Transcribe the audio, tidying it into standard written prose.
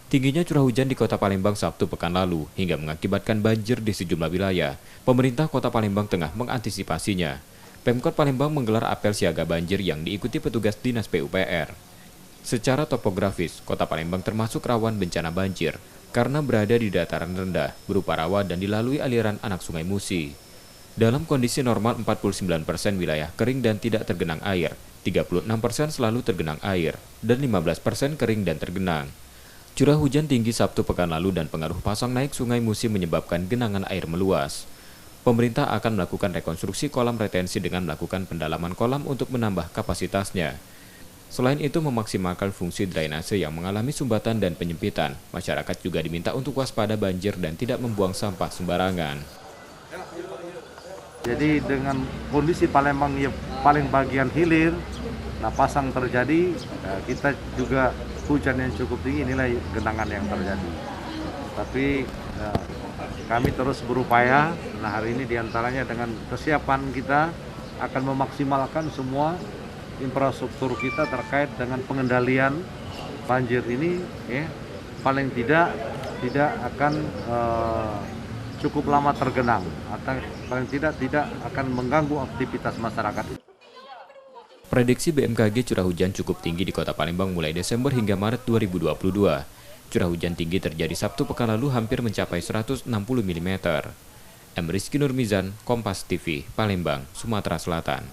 Tingginya curah hujan di Kota Palembang Sabtu pekan lalu hingga mengakibatkan banjir di sejumlah wilayah. Pemerintah Kota Palembang tengah mengantisipasinya. Pemkot Palembang menggelar apel siaga banjir yang diikuti petugas Dinas PUPR. Secara topografis, Kota Palembang termasuk rawan bencana banjir karena berada di dataran rendah berupa rawa dan dilalui aliran anak Sungai Musi. Dalam kondisi normal 49% wilayah kering dan tidak tergenang air, 36% selalu tergenang air, dan 15% kering dan tergenang. Curah hujan tinggi Sabtu pekan lalu dan pengaruh pasang naik Sungai Musi menyebabkan genangan air meluas. Pemerintah akan melakukan rekonstruksi kolam retensi dengan melakukan pendalaman kolam untuk menambah kapasitasnya. Selain itu memaksimalkan fungsi drainase yang mengalami sumbatan dan penyempitan, masyarakat juga diminta untuk waspada banjir dan tidak membuang sampah sembarangan. Jadi dengan kondisi Palembang yang paling bagian hilir, nah pasang terjadi, kita juga hujan yang cukup tinggi, inilah genangan yang terjadi. Tapi kami terus berupaya, nah hari ini diantaranya dengan kesiapan kita akan memaksimalkan semua infrastruktur kita terkait dengan pengendalian banjir ini, paling tidak akan cukup lama tergenang atau paling tidak akan mengganggu aktivitas masyarakat. Prediksi BMKG curah hujan cukup tinggi di Kota Palembang mulai Desember hingga Maret 2022. Curah hujan tinggi terjadi Sabtu pekan lalu hampir mencapai 160 mm. M. Rizky Nurmizan, Kompas TV, Palembang, Sumatera Selatan.